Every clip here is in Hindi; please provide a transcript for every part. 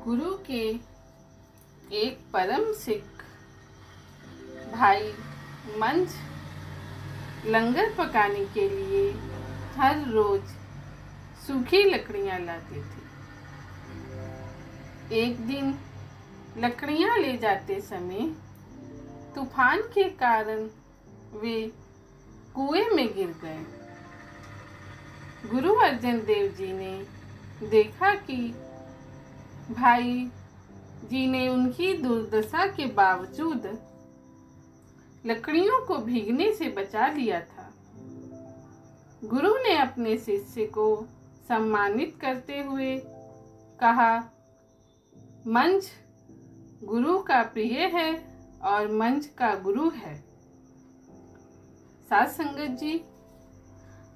गुरु के एक परम सिख भाई मंझ लंगर पकाने के लिए हर रोज सूखी लकड़ियां लाते थे। एक दिन लकड़ियां ले जाते समय तूफान के कारण वे कुएं में गिर गए। गुरु अर्जन देव जी ने देखा कि भाई जी ने उनकी दुर्दशा के बावजूद लकड़ियों को भीगने से बचा लिया था। गुरु ने अपने शिष्य को सम्मानित करते हुए कहा, मंझ गुरु का प्रिय है और मंझ का गुरु है। साथ संगत जी,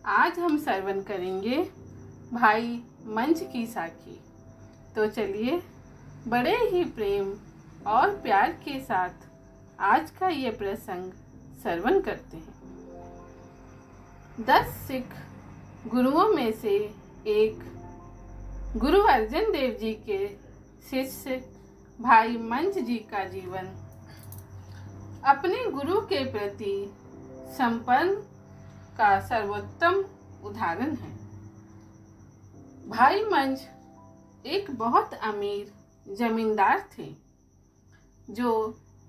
आज हम श्रवण करेंगे भाई मंझ की साखी। तो चलिए बड़े ही प्रेम और प्यार के साथ आज का ये प्रसंग श्रवण करते हैं। 10 सिख गुरुओं में से एक गुरु अर्जन देव जी के शिष्य भाई मंझ जी का जीवन अपने गुरु के प्रति समर्पण का सर्वोत्तम उदाहरण है। भाई मंझ एक बहुत अमीर जमींदार थे जो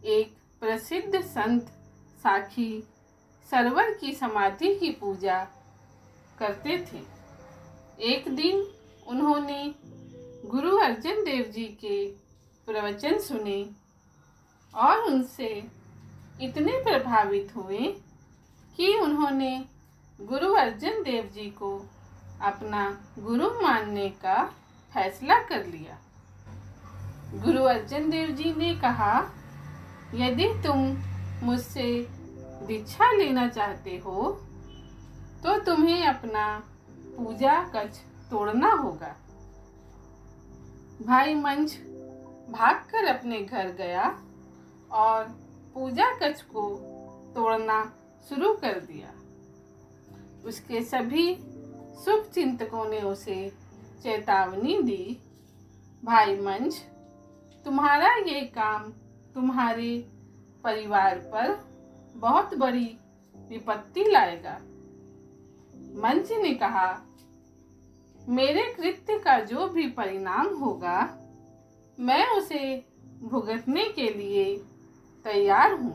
एक प्रसिद्ध संत साखी सरवर की समाधि की पूजा करते थे। एक दिन उन्होंने गुरु अर्जन देव जी के प्रवचन सुने और उनसे इतने प्रभावित हुए कि उन्होंने गुरु अर्जन देव जी को अपना गुरु मानने का फैसला कर लिया। गुरु अर्जन देव जी ने कहा, यदि तुम मुझसे दीक्षा लेना चाहते हो तो तुम्हें अपना पूजा कक्ष तोड़ना होगा। भाई मंझ भागकर अपने घर गया और पूजा कक्ष को तोड़ना शुरू कर दिया। उसके सभी शुभ चिंतकों ने उसे चेतावनी दी, भाई मंझ तुम्हारा ये काम तुम्हारे परिवार पर बहुत बड़ी विपत्ति लाएगा। मंझ ने कहा, मेरे कृत्य का जो भी परिणाम होगा मैं उसे भुगतने के लिए तैयार हूँ।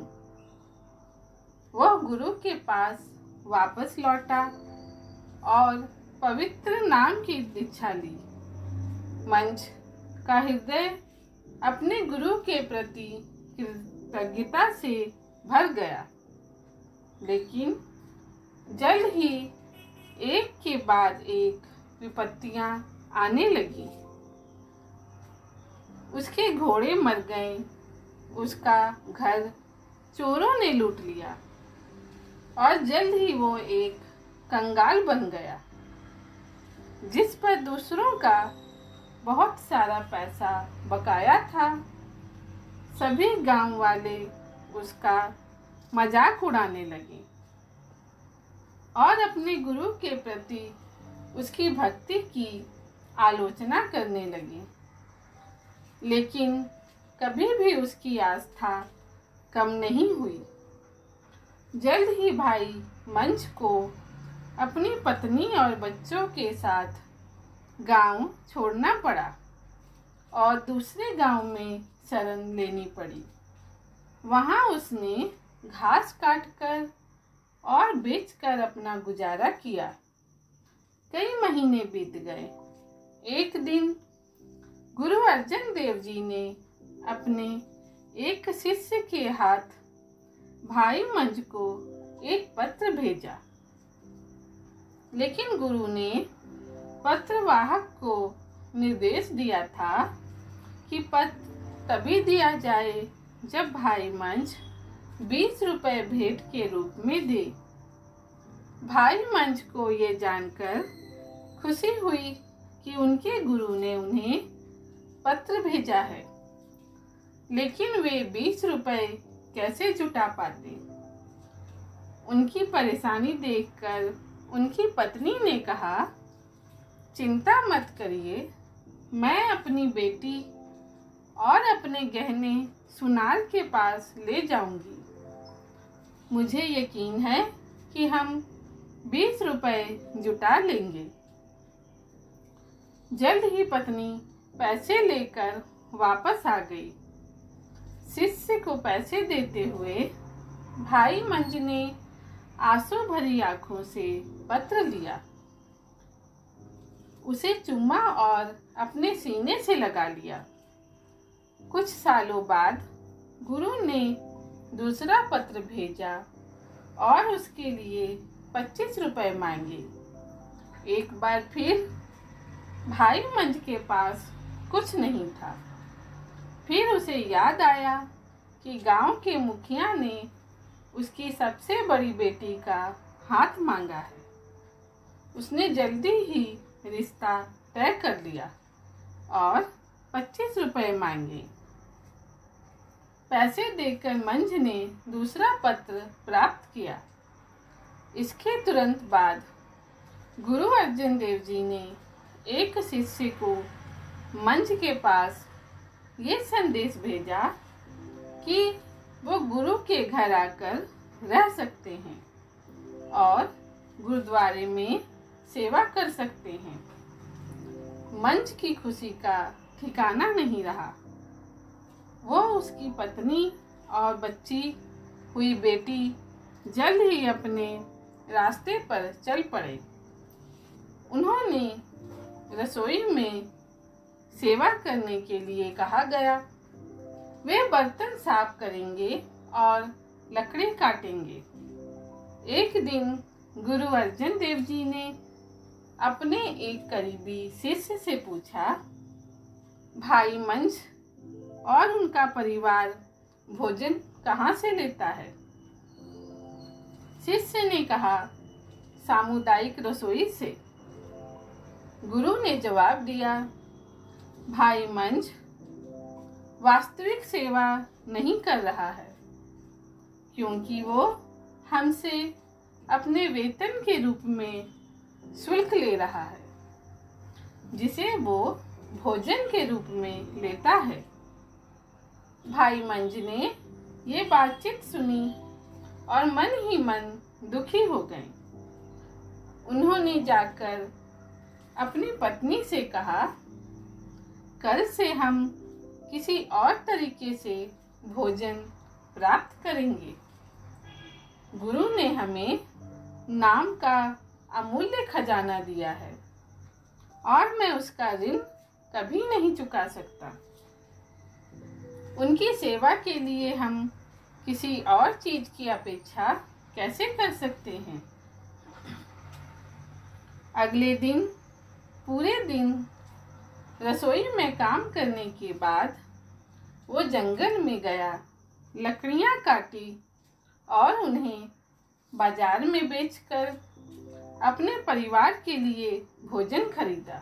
वह गुरु के पास वापस लौटा और पवित्र नाम की दीक्षा ली। मंझ का हृदय अपने गुरु के प्रति कृतज्ञता से भर गया, लेकिन जल्द ही एक के बाद एक विपत्तियां आने लगी। उसके घोड़े मर गए, उसका घर चोरों ने लूट लिया और जल्द ही वो एक कंगाल बन गया, जिस पर दूसरों का बहुत सारा पैसा बकाया था। सभी गांव वाले उसका मजाक उड़ाने लगे और अपने गुरु के प्रति उसकी भक्ति की आलोचना करने लगे, लेकिन कभी भी उसकी आस्था कम नहीं हुई। जल्द ही भाई मंझ को अपनी पत्नी और बच्चों के साथ गांव छोड़ना पड़ा और दूसरे गांव में शरण लेनी पड़ी। वहां उसने घास काटकर और बेचकर अपना गुजारा किया। कई महीने बीत गए। एक दिन गुरु अर्जन देव जी ने अपने एक शिष्य के हाथ भाई मंझ को एक पत्र भेजा, लेकिन गुरु ने पत्रवाहक को निर्देश दिया था कि पत्र तभी दिया जाए जब भाई मंझ 20 रुपए भेंट के रूप में दे। भाई मंझ को ये जानकर खुशी हुई कि उनके गुरु ने उन्हें पत्र भेजा है, लेकिन वे 20 रुपए कैसे जुटा पाते। उनकी परेशानी देखकर उनकी पत्नी ने कहा, चिंता मत करिए, मैं अपनी बेटी और अपने गहने सुनार के पास ले जाऊंगी। मुझे यकीन है कि हम 20 रुपए जुटा लेंगे। जल्द ही पत्नी पैसे लेकर वापस आ गई। शिष्य को पैसे देते हुए भाई मंज ने आंसू भरी आंखों से पत्र लिया, उसे चूमा और अपने सीने से लगा लिया। कुछ सालों बाद गुरु ने दूसरा पत्र भेजा और उसके लिए 25 रुपए मांगे। एक बार फिर भाई मंज के पास कुछ नहीं था। फिर उसे याद आया कि गांव के मुखिया ने उसकी सबसे बड़ी बेटी का हाथ मांगा है। उसने जल्दी ही रिश्ता तय कर लिया और 25 रुपए मांगे। पैसे देकर मंज ने दूसरा पत्र प्राप्त किया। इसके तुरंत बाद गुरु अर्जन देव जी ने एक शिष्य को मंज के पास ये संदेश भेजा कि वो गुरु के घर आकर रह सकते हैं और गुरुद्वारे में सेवा कर सकते हैं। मंज की खुशी का ठिकाना नहीं रहा। वो, उसकी पत्नी और बच्ची हुई बेटी जल्द ही अपने रास्ते पर चल पड़े। उन्होंने रसोई में सेवा करने के लिए कहा गया। वे बर्तन साफ करेंगे और लकड़ी काटेंगे। एक दिन गुरु अर्जन देव जी ने अपने एक करीबी शिष्य से पूछा, भाई मंज और उनका परिवार भोजन कहाँ से लेता है? शिष्य ने कहा, सामुदायिक रसोई से। गुरु ने जवाब दिया, भाई मंज वास्तविक सेवा नहीं कर रहा है, क्योंकि वो हमसे अपने वेतन के रूप में शुल्क ले रहा है, जिसे वो भोजन के रूप में लेता है। भाई मंज ने ये बातचीत सुनी और मन ही मन दुखी हो गए। उन्होंने जाकर अपनी पत्नी से कहा, कल से हम किसी और तरीके से भोजन प्राप्त करेंगे। गुरु ने हमें नाम का अमूल्य खजाना दिया है और मैं उसका ऋण कभी नहीं चुका सकता। उनकी सेवा के लिए हम किसी और चीज की अपेक्षा कैसे कर सकते हैं? अगले दिन पूरे दिन रसोई में काम करने के बाद वो जंगल में गया, लकड़ियां काटी और उन्हें बाजार में बेचकर अपने परिवार के लिए भोजन खरीदा।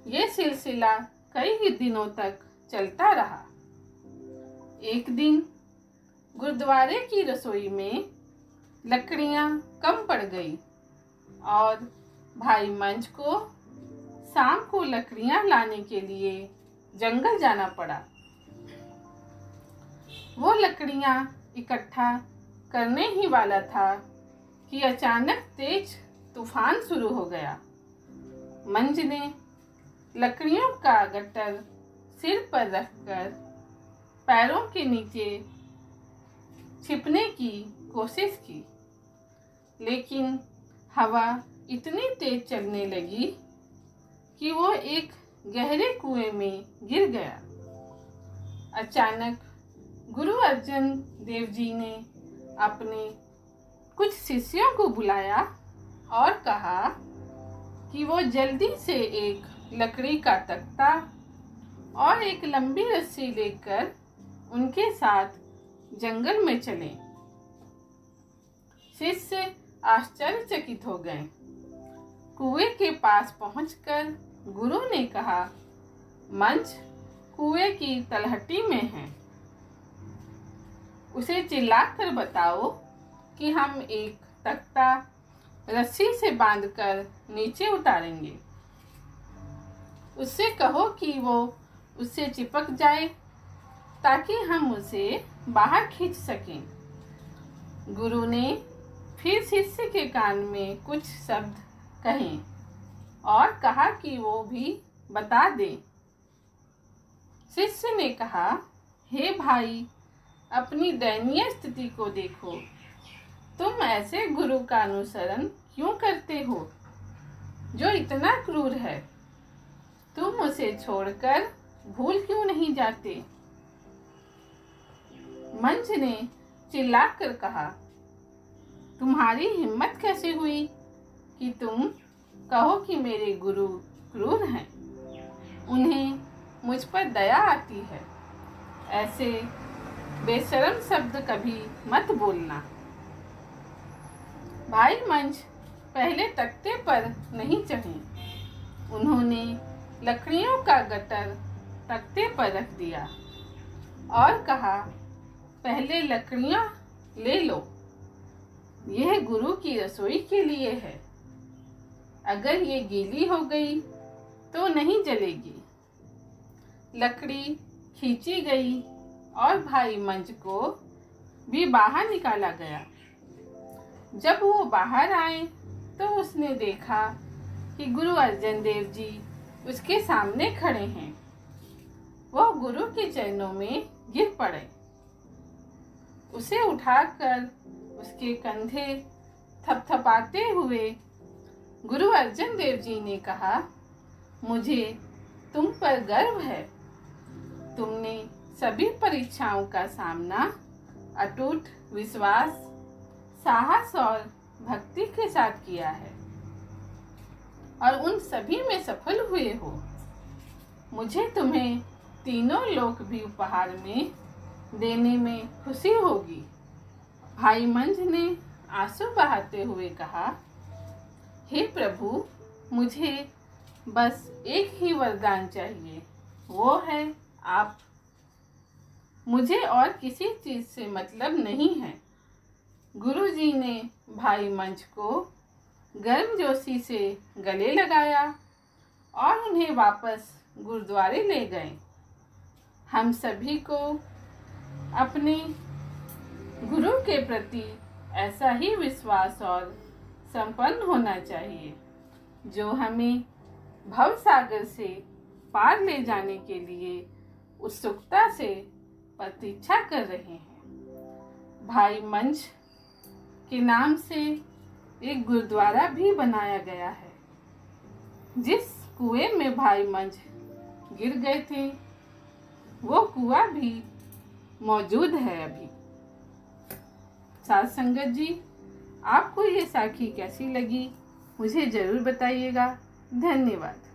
ये सिलसिला कई दिनों तक चलता रहा। एक दिन गुरुद्वारे की रसोई में लकड़ियां कम पड़ गई और भाई मंज को शाम को लकड़ियां लाने के लिए जंगल जाना पड़ा। वो लकड़ियां इकट्ठा करने ही वाला था कि अचानक तेज तूफान शुरू हो गया। मंज ने लकड़ियों का गट्टर सिर पर रखकर पैरों के नीचे छिपने की कोशिश की, लेकिन हवा इतनी तेज चलने लगी कि वो एक गहरे कुएं में गिर गया। अचानक गुरु अर्जन देव जी ने अपने कुछ शिष्यों को बुलाया और कहा कि वो जल्दी से एक लकड़ी का तख्ता और एक लंबी रस्सी लेकर उनके साथ जंगल में चले। शिष्य आश्चर्यचकित हो गए। कुएं के पास पहुंचकर गुरु ने कहा, मंज कुएं की तलहटी में है, उसे चिल्लाकर बताओ कि हम एक तख्ता रस्सी से बांधकर नीचे उतारेंगे। उससे कहो कि वो उससे चिपक जाए ताकि हम उसे बाहर खींच सकें। गुरु ने फिर शिष्य के कान में कुछ शब्द कहे और कहा कि वो भी बता दे। शिष्य ने कहा, हे भाई, अपनी दयनीय स्थिति को देखो। तुम ऐसे गुरु का अनुसरण क्यों करते हो जो इतना क्रूर है? तुम उसे छोड़कर भूल क्यों नहीं जाते? मंच ने चिल्लाकर कहा, तुम्हारी हिम्मत कैसे हुई कि तुम कहो कि मेरे गुरु क्रूर हैं? उन्हें मुझ पर दया आती है। ऐसे बेशर्म शब्द कभी मत बोलना। भाई मंच पहले तख्ते पर नहीं चढ़े। उन्होंने लकड़ियों का गट्टर तख्ते पर रख दिया और कहा, पहले लकड़ियां ले लो। यह गुरु की रसोई के लिए है। अगर ये गीली हो गई तो नहीं जलेगी। लकड़ी खींची गई और भाई मंच को भी बाहर निकाला गया। जब वो बाहर आए तो उसने देखा कि गुरु अर्जन देव जी उसके सामने खड़े हैं। वो गुरु के चरणों में गिर पड़े। उसे उठाकर उसके कंधे थपथपाते हुए गुरु अर्जन देव जी ने कहा, मुझे तुम पर गर्व है। तुमने सभी परीक्षाओं का सामना अटूट विश्वास, साहस और भक्ति के साथ किया है और उन सभी में सफल हुए हो। मुझे तुम्हें तीनों लोक भी उपहार में देने में खुशी होगी। भाई मंझ ने आंसू बहाते हुए कहा, हे प्रभु, मुझे बस एक ही वरदान चाहिए, वो है आप। मुझे और किसी चीज से मतलब नहीं है। गुरुजी ने भाई मंच को गर्मजोशी से गले लगाया और उन्हें वापस गुरुद्वारे ले गए। हम सभी को अपने गुरु के प्रति ऐसा ही विश्वास और संपन्न होना चाहिए जो हमें भव सागर से पार ले जाने के लिए उत्सुकता से प्रतीक्षा कर रहे हैं। भाई मंच के नाम से एक गुरुद्वारा भी बनाया गया है। जिस कुएं में भाई मंच गिर गए थे वो कुआं भी मौजूद है अभी। साध संगत जी, आपको ये साखी कैसी लगी मुझे जरूर बताइएगा। धन्यवाद।